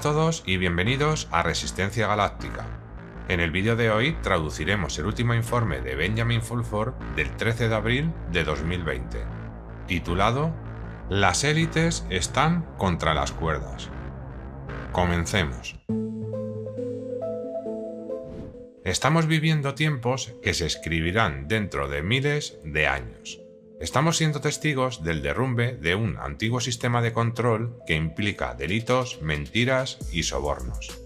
todos y bienvenidos a Resistencia Galáctica. En el vídeo de hoy traduciremos el último informe de Benjamin Fulford del 13 de abril de 2020, titulado Las élites están contra las cuerdas. Comencemos. Estamos viviendo tiempos que se escribirán dentro de miles de años. Estamos siendo testigos del derrumbe de un antiguo sistema de control que implica delitos, mentiras y sobornos.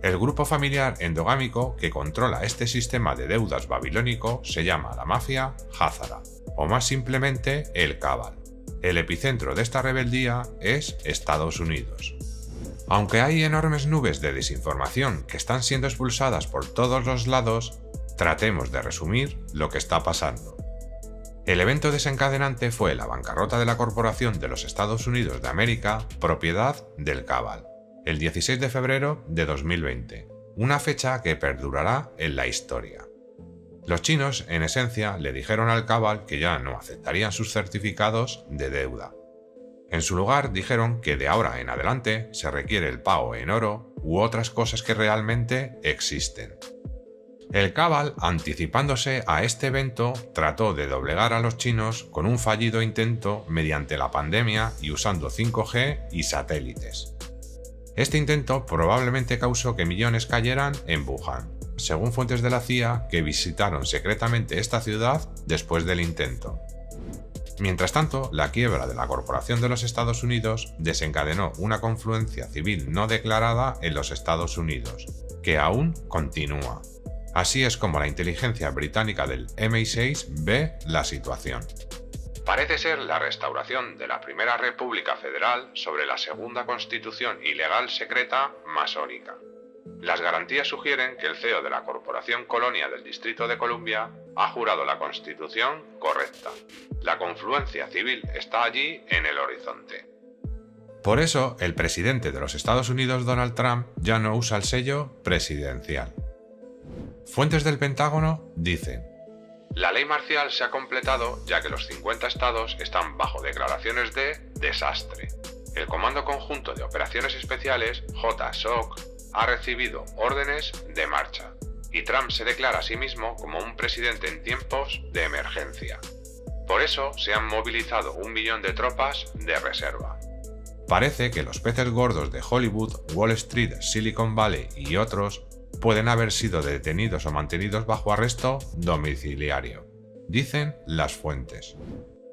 El grupo familiar endogámico que controla este sistema de deudas babilónico se llama la mafia Házara, o más simplemente el Cabal. El epicentro de esta rebeldía es Estados Unidos. Aunque hay enormes nubes de desinformación que están siendo expulsadas por todos los lados, tratemos de resumir lo que está pasando. El evento desencadenante fue la bancarrota de la Corporación de los Estados Unidos de América, propiedad del Cabal, el 16 de febrero de 2020, una fecha que perdurará en la historia. Los chinos, en esencia, le dijeron al Cabal que ya no aceptarían sus certificados de deuda. En su lugar, dijeron que de ahora en adelante se requiere el pago en oro u otras cosas que realmente existen. El Cabal, anticipándose a este evento, trató de doblegar a los chinos con un fallido intento mediante la pandemia y usando 5G y satélites. Este intento probablemente causó que millones cayeran en Wuhan, según fuentes de la CIA que visitaron secretamente esta ciudad después del intento. Mientras tanto, la quiebra de la Corporación de los Estados Unidos desencadenó una confluencia civil no declarada en los Estados Unidos, que aún continúa. Así es como la inteligencia británica del MI6 ve la situación. Parece ser la restauración de la Primera República Federal sobre la segunda constitución ilegal secreta masónica. Las garantías sugieren que el CEO de la Corporación Colonia del Distrito de Columbia ha jurado la constitución correcta. La confluencia civil está allí en el horizonte. Por eso, el presidente de los Estados Unidos, Donald Trump, ya no usa el sello presidencial. Fuentes del Pentágono dicen: la ley marcial se ha completado ya que los 50 estados están bajo declaraciones de desastre. El Comando Conjunto de Operaciones Especiales, JSOC, ha recibido órdenes de marcha, y Trump se declara a sí mismo como un presidente en tiempos de emergencia. Por eso se han movilizado 1 millón de tropas de reserva. Parece que los peces gordos de Hollywood, Wall Street, Silicon Valley y otros pueden haber sido detenidos o mantenidos bajo arresto domiciliario, dicen las fuentes.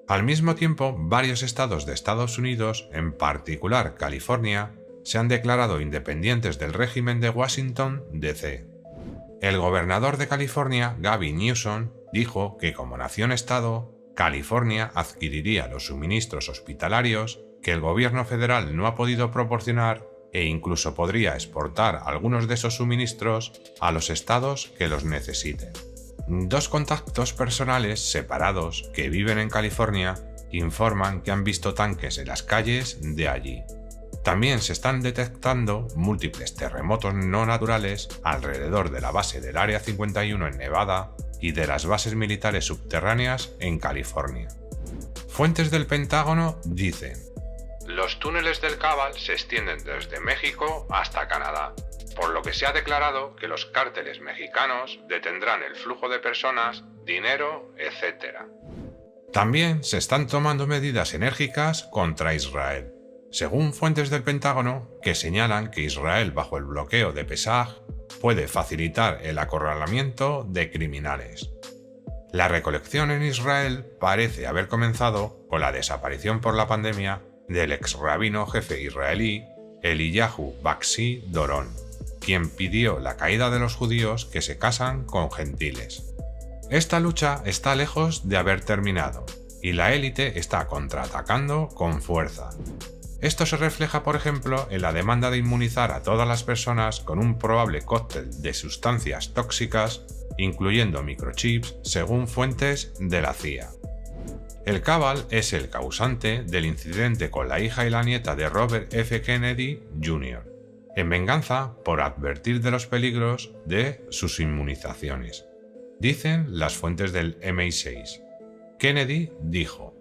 Al mismo tiempo, varios estados de Estados Unidos, en particular California, se han declarado independientes del régimen de Washington, D.C. El gobernador de California, Gavin Newsom, dijo que como nación-estado, California adquiriría los suministros hospitalarios que el gobierno federal no ha podido proporcionar e incluso podría exportar algunos de esos suministros a los estados que los necesiten. Dos contactos personales separados que viven en California informan que han visto tanques en las calles de allí. También se están detectando múltiples terremotos no naturales alrededor de la base del Área 51 en Nevada y de las bases militares subterráneas en California. Fuentes del Pentágono dicen: los túneles del Cabal se extienden desde México hasta Canadá, por lo que se ha declarado que los cárteles mexicanos detendrán el flujo de personas, dinero, etc. También se están tomando medidas enérgicas contra Israel, según fuentes del Pentágono que señalan que Israel, bajo el bloqueo de Pesaj, puede facilitar el acorralamiento de criminales. La recolección en Israel parece haber comenzado con la desaparición por la pandemia del ex rabino jefe israelí Eliyahu Baxi Doron, quien pidió la caída de los judíos que se casan con gentiles. Esta lucha está lejos de haber terminado, y la élite está contraatacando con fuerza. Esto se refleja, por ejemplo, en la demanda de inmunizar a todas las personas con un probable cóctel de sustancias tóxicas, incluyendo microchips, según fuentes de la CIA. El Cabal es el causante del incidente con la hija y la nieta de Robert F. Kennedy Jr., en venganza por advertir de los peligros de sus inmunizaciones, dicen las fuentes del MI6. Kennedy dijo: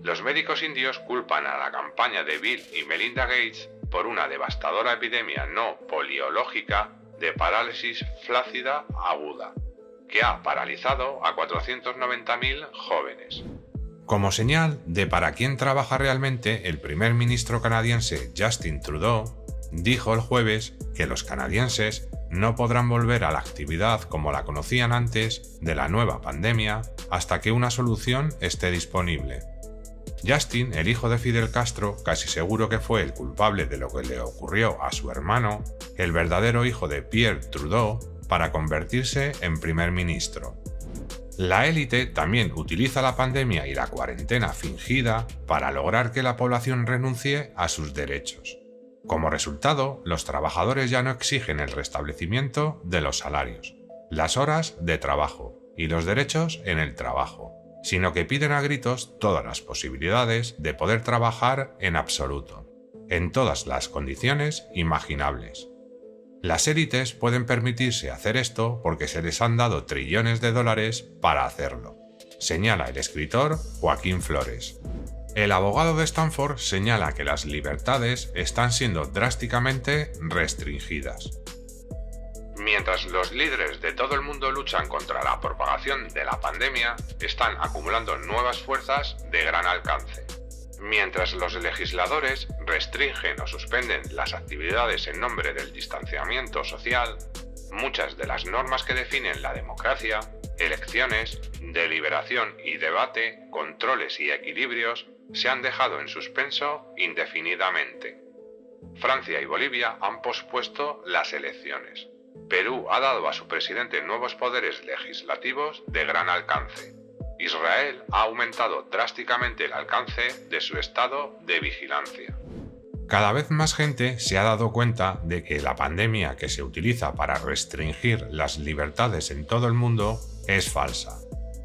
los médicos indios culpan a la campaña de Bill y Melinda Gates por una devastadora epidemia no poliológica de parálisis flácida aguda, que ha paralizado a 490.000 jóvenes. Como señal de para quién trabaja realmente, el primer ministro canadiense Justin Trudeau dijo el jueves que los canadienses no podrán volver a la actividad como la conocían antes de la nueva pandemia hasta que una solución esté disponible. Justin, el hijo de Fidel Castro, casi seguro que fue el culpable de lo que le ocurrió a su hermano, el verdadero hijo de Pierre Trudeau, para convertirse en primer ministro. La élite también utiliza la pandemia y la cuarentena fingida para lograr que la población renuncie a sus derechos. Como resultado, los trabajadores ya no exigen el restablecimiento de los salarios, las horas de trabajo y los derechos en el trabajo, sino que piden a gritos todas las posibilidades de poder trabajar en absoluto, en todas las condiciones imaginables. Las élites pueden permitirse hacer esto porque se les han dado trillones de dólares para hacerlo, señala el escritor Joaquín Flores. El abogado de Stanford señala que las libertades están siendo drásticamente restringidas. Mientras los líderes de todo el mundo luchan contra la propagación de la pandemia, están acumulando nuevas fuerzas de gran alcance. Mientras los legisladores restringen o suspenden las actividades en nombre del distanciamiento social, muchas de las normas que definen la democracia, elecciones, deliberación y debate, controles y equilibrios, se han dejado en suspenso indefinidamente. Francia y Bolivia han pospuesto las elecciones. Perú ha dado a su presidente nuevos poderes legislativos de gran alcance. Israel ha aumentado drásticamente el alcance de su estado de vigilancia. Cada vez más gente se ha dado cuenta de que la pandemia que se utiliza para restringir las libertades en todo el mundo es falsa.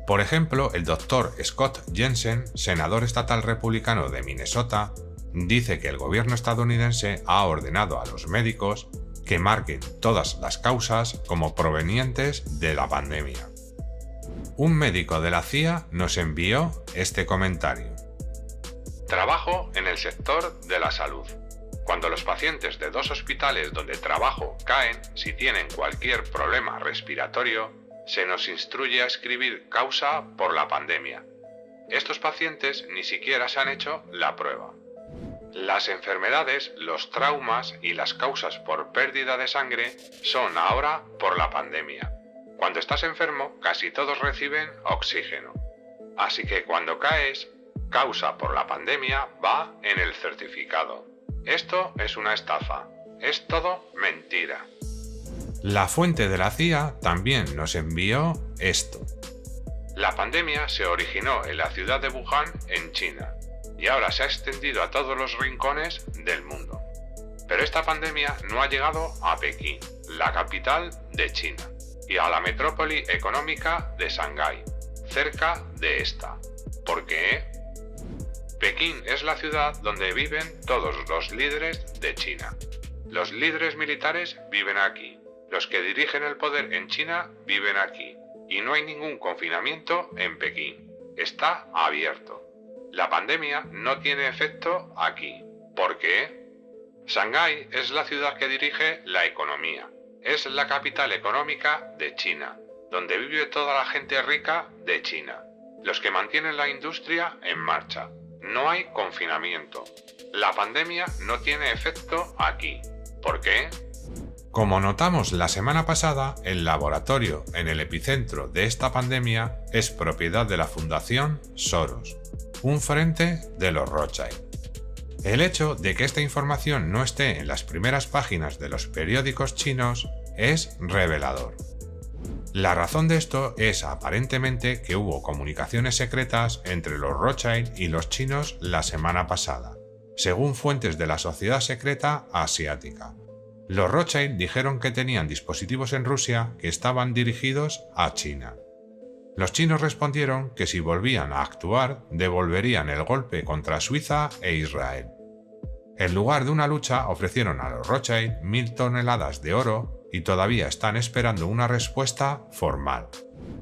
Por ejemplo, el doctor Scott Jensen, senador estatal republicano de Minnesota, dice que el gobierno estadounidense ha ordenado a los médicos que marquen todas las causas como provenientes de la pandemia. Un médico de la CIA nos envió este comentario. Trabajo en el sector de la salud. Cuando los pacientes de 2 hospitales donde trabajo caen, si tienen cualquier problema respiratorio, se nos instruye a escribir causa por la pandemia. Estos pacientes ni siquiera se han hecho la prueba. Las enfermedades, los traumas y las causas por pérdida de sangre son ahora por la pandemia. Cuando estás enfermo, casi todos reciben oxígeno. Así que cuando caes, causa por la pandemia va en el certificado. Esto es una estafa. Es todo mentira. La fuente de la CIA también nos envió esto. La pandemia se originó en la ciudad de Wuhan, en China, y ahora se ha extendido a todos los rincones del mundo. Pero esta pandemia no ha llegado a Pekín, la capital de China, y a la metrópoli económica de Shanghái, cerca de esta. ¿Por qué? Pekín es la ciudad donde viven todos los líderes de China. Los líderes militares viven aquí. Los que dirigen el poder en China viven aquí. Y no hay ningún confinamiento en Pekín. Está abierto. La pandemia no tiene efecto aquí. ¿Por qué? Shanghái es la ciudad que dirige la economía. Es la capital económica de China, donde vive toda la gente rica de China, los que mantienen la industria en marcha. No hay confinamiento. La pandemia no tiene efecto aquí. ¿Por qué? Como notamos la semana pasada, el laboratorio en el epicentro de esta pandemia es propiedad de la Fundación Soros, un frente de los Rothschild. El hecho de que esta información no esté en las primeras páginas de los periódicos chinos es revelador. La razón de esto es aparentemente que hubo comunicaciones secretas entre los Rothschild y los chinos la semana pasada, según fuentes de la sociedad secreta asiática. Los Rothschild dijeron que tenían dispositivos en Rusia que estaban dirigidos a China. Los chinos respondieron que si volvían a actuar, devolverían el golpe contra Suiza e Israel. En lugar de una lucha, ofrecieron a los Rothschild 1.000 toneladas de oro y todavía están esperando una respuesta formal.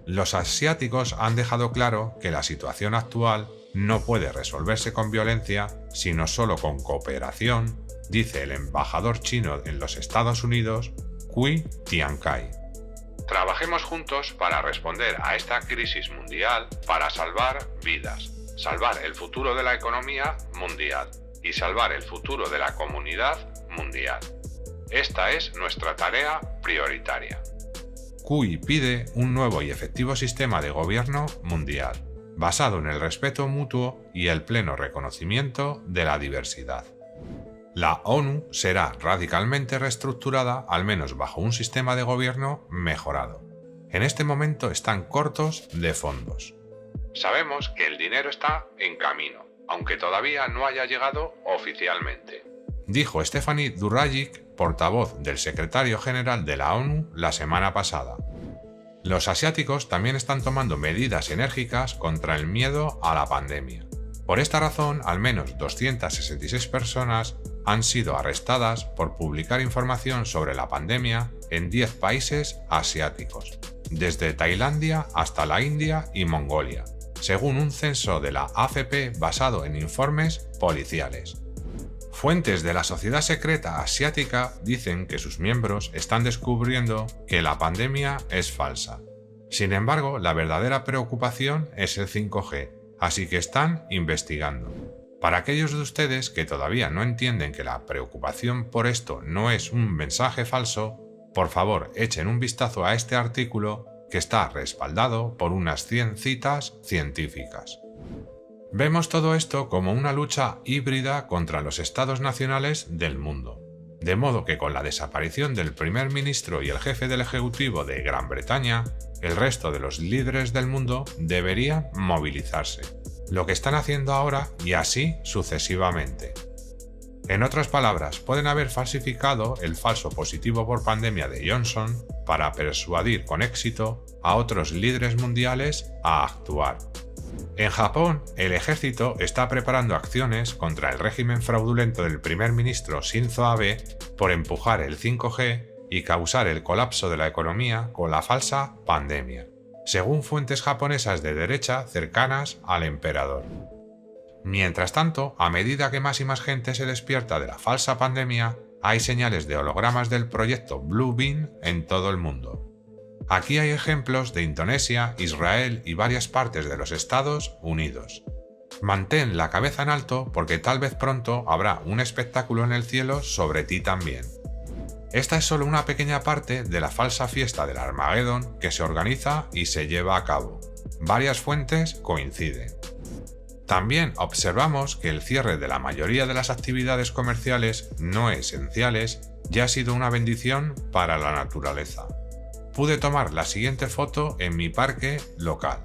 Los asiáticos han dejado claro que la situación actual no puede resolverse con violencia, sino solo con cooperación, dice el embajador chino en los Estados Unidos, Cui Tiankai. Trabajemos juntos para responder a esta crisis mundial, para salvar vidas, salvar el futuro de la economía mundial y salvar el futuro de la comunidad mundial. Esta es nuestra tarea prioritaria. Cui pide un nuevo y efectivo sistema de gobierno mundial, basado en el respeto mutuo y el pleno reconocimiento de la diversidad. La ONU será radicalmente reestructurada, al menos bajo un sistema de gobierno mejorado. En este momento están cortos de fondos. Sabemos que el dinero está en camino, aunque todavía no haya llegado oficialmente, dijo Stephanie Dujarric, portavoz del secretario general de la ONU, la semana pasada. Los asiáticos también están tomando medidas enérgicas contra el miedo a la pandemia. Por esta razón, al menos 266 personas han sido arrestadas por publicar información sobre la pandemia en 10 países asiáticos, desde Tailandia hasta la India y Mongolia, según un censo de la AFP basado en informes policiales. Fuentes de la sociedad secreta asiática dicen que sus miembros están descubriendo que la pandemia es falsa. Sin embargo, la verdadera preocupación es el 5G, así que están investigando. Para aquellos de ustedes que todavía no entienden que la preocupación por esto no es un mensaje falso, por favor echen un vistazo a este artículo que está respaldado por unas 100 citas científicas. Vemos todo esto como una lucha híbrida contra los estados nacionales del mundo, de modo que con la desaparición del primer ministro y el jefe del ejecutivo de Gran Bretaña, el resto de los líderes del mundo deberían movilizarse, lo que están haciendo ahora y así sucesivamente. En otras palabras, pueden haber falsificado el falso positivo por pandemia de Johnson para persuadir con éxito a otros líderes mundiales a actuar. En Japón, el ejército está preparando acciones contra el régimen fraudulento del primer ministro Shinzo Abe por empujar el 5G y causar el colapso de la economía con la falsa pandemia, según fuentes japonesas de derecha cercanas al emperador. Mientras tanto, a medida que más y más gente se despierta de la falsa pandemia, hay señales de hologramas del proyecto Blue Beam en todo el mundo. Aquí hay ejemplos de Indonesia, Israel y varias partes de los Estados Unidos. Mantén la cabeza en alto porque tal vez pronto habrá un espectáculo en el cielo sobre ti también. Esta es solo una pequeña parte de la falsa fiesta del Armagedón que se organiza y se lleva a cabo. Varias fuentes coinciden. También observamos que el cierre de la mayoría de las actividades comerciales no esenciales ya ha sido una bendición para la naturaleza. Pude tomar la siguiente foto en mi parque local.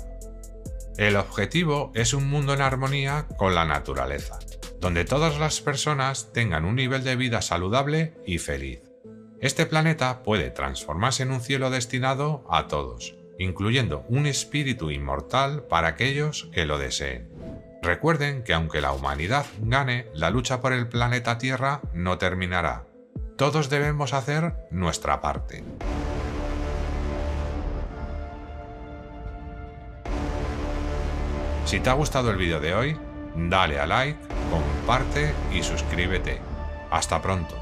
El objetivo es un mundo en armonía con la naturaleza, donde todas las personas tengan un nivel de vida saludable y feliz. Este planeta puede transformarse en un cielo destinado a todos, incluyendo un espíritu inmortal para aquellos que lo deseen. Recuerden que aunque la humanidad gane, la lucha por el planeta Tierra no terminará. Todos debemos hacer nuestra parte. Si te ha gustado el vídeo de hoy, dale a like, comparte y suscríbete. Hasta pronto.